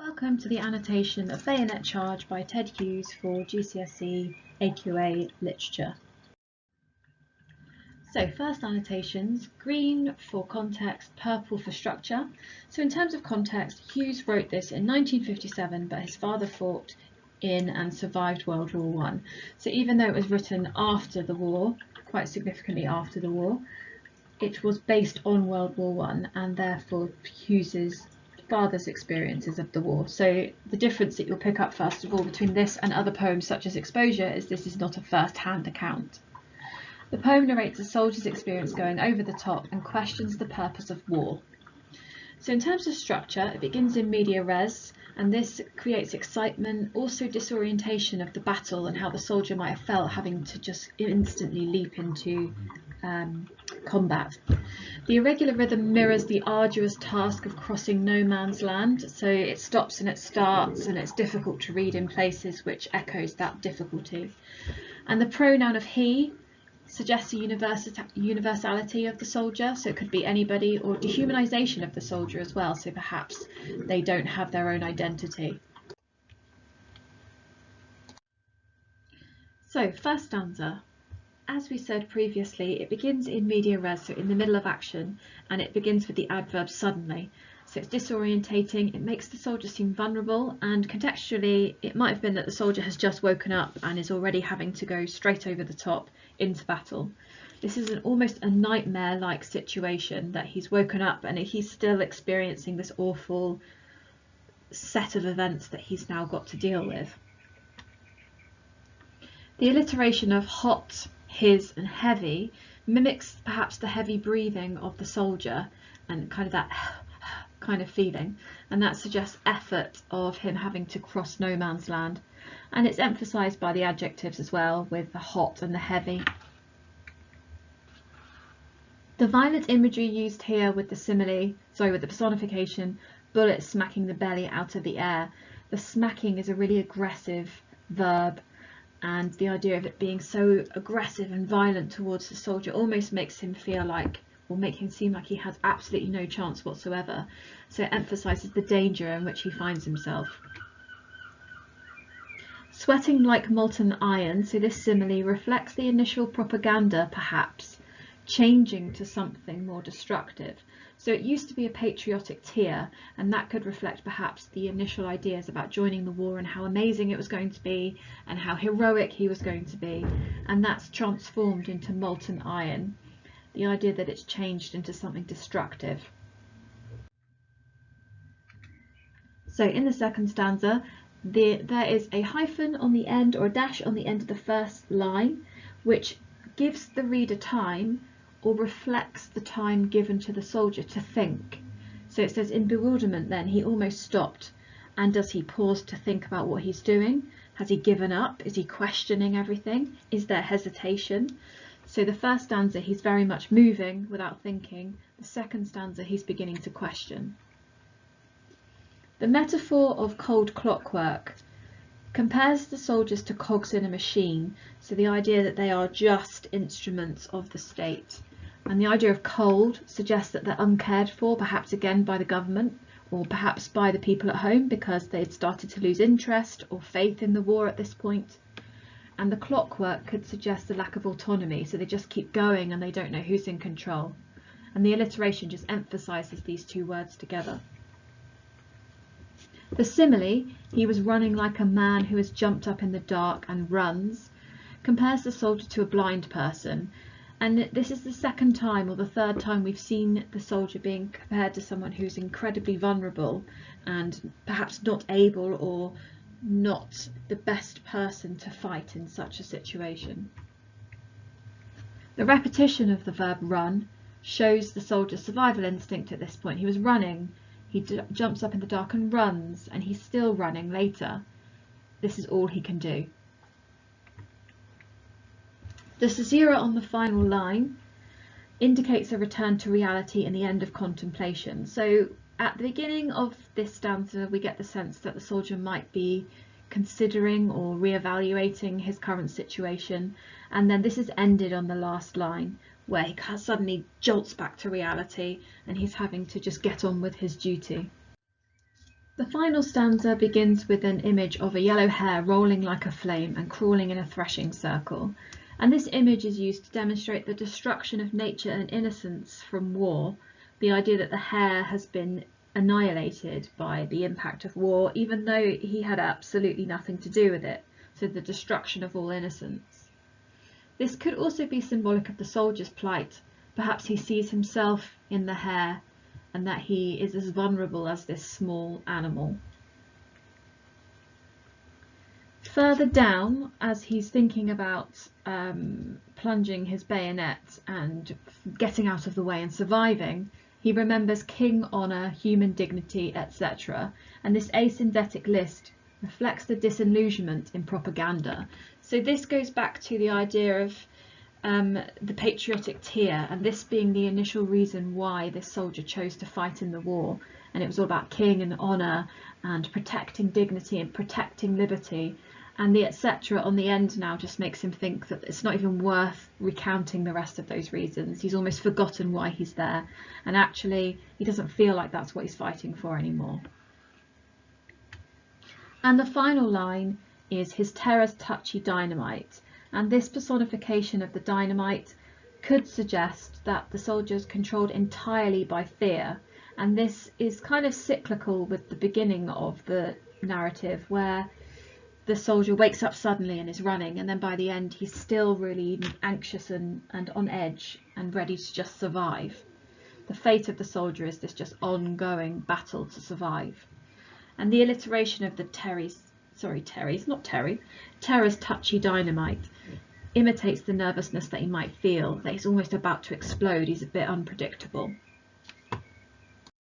Welcome to the annotation of Bayonet Charge by Ted Hughes for GCSE AQA Literature. So first annotations, green for context, purple for structure. So in terms of context, Hughes wrote this in 1957, but his father fought in and survived World War I. So even though it was written after the war, quite significantly after the war, it was based on World War I and therefore Hughes's father's experiences of the war. So the difference that you'll pick up first of all between this and other poems such as Exposure is this is not a first-hand account. The poem narrates a soldier's experience going over the top and questions the purpose of war. So in terms of structure, it begins in media res, and this creates excitement, also disorientation of the battle and how the soldier might have felt having to just instantly leap into combat. The irregular rhythm mirrors the arduous task of crossing no man's land, so it stops and it starts and it's difficult to read in places, which echoes that difficulty. And the pronoun of he suggests a universality of the soldier, so it could be anybody, or dehumanization of the soldier as well, so perhaps they don't have their own identity. So first stanza. As we said previously, it begins in media res, so in the middle of action, and it begins with the adverb suddenly. So it's disorientating, it makes the soldier seem vulnerable, and contextually it might have been that the soldier has just woken up and is already having to go straight over the top into battle. This is almost a nightmare-like situation that he's woken up and he's still experiencing this awful set of events that he's now got to deal with. The alliteration of hot, his and heavy mimics perhaps the heavy breathing of the soldier and kind of that kind of feeling, and that suggests effort of him having to cross no man's land, and it's emphasized by the adjectives as well with the hot and the heavy. The violent imagery used here with the with the personification, bullets smacking the belly out of the air. The smacking is a really aggressive verb, and the idea of it being so aggressive and violent towards the soldier almost makes him feel like, or make him seem like he has absolutely no chance whatsoever. So it emphasises the danger in which he finds himself. Sweating like molten iron, so this simile reflects the initial propaganda perhaps, changing to something more destructive. So it used to be a patriotic tear, and that could reflect perhaps the initial ideas about joining the war and how amazing it was going to be and how heroic he was going to be, and that's transformed into molten iron, the idea that it's changed into something destructive. So in the second stanza, there is a hyphen on the end or a dash on the end of the first line, which gives the reader time or reflects the time given to the soldier to think. So it says in bewilderment then he almost stopped, and does he pause to think about what he's doing? Has he given up? Is he questioning everything? Is there hesitation? So the first stanza he's very much moving without thinking, the second stanza he's beginning to question. The metaphor of cold clockwork compares the soldiers to cogs in a machine, so the idea that they are just instruments of the state. And the idea of cold suggests that they're uncared for, perhaps again by the government, or perhaps by the people at home because they'd started to lose interest or faith in the war at this point. And the clockwork could suggest a lack of autonomy, so they just keep going and they don't know who's in control. And the alliteration just emphasises these two words together. The simile, he was running like a man who has jumped up in the dark and runs, compares the soldier to a blind person. And this is the second time or the third time we've seen the soldier being compared to someone who's incredibly vulnerable and perhaps not able or not the best person to fight in such a situation. The repetition of the verb run shows the soldier's survival instinct at this point. He was running. He jumps up in the dark and runs, and he's still running later. This is all he can do. The caesura on the final line indicates a return to reality and the end of contemplation. So at the beginning of this stanza, we get the sense that the soldier might be considering or re-evaluating his current situation, and then this is ended on the last line, where he suddenly jolts back to reality and he's having to just get on with his duty. The final stanza begins with an image of a yellow hare rolling like a flame and crawling in a threshing circle. And this image is used to demonstrate the destruction of nature and innocence from war, the idea that the hare has been annihilated by the impact of war, even though he had absolutely nothing to do with it, so the destruction of all innocence. This could also be symbolic of the soldier's plight. Perhaps he sees himself in the hare and that he is as vulnerable as this small animal. Further down, as he's thinking about plunging his bayonet and getting out of the way and surviving, he remembers king honour, human dignity, etc. And this asyndetic list reflects the disillusionment in propaganda. So this goes back to the idea of the patriotic tear, and this being the initial reason why this soldier chose to fight in the war. And it was all about king and honour and protecting dignity and protecting liberty. And the etc. on the end now just makes him think that it's not even worth recounting the rest of those reasons. He's almost forgotten why he's there, and actually he doesn't feel like that's what he's fighting for anymore. And the final line is his terror's touchy dynamite. And this personification of the dynamite could suggest that the soldier is controlled entirely by fear. And this is kind of cyclical with the beginning of the narrative, where the soldier wakes up suddenly and is running, and then by the end he's still really anxious and on edge and ready to just survive. The fate of the soldier is this just ongoing battle to survive. And the alliteration of the terror's touchy dynamite imitates the nervousness that he might feel, that he's almost about to explode, he's a bit unpredictable.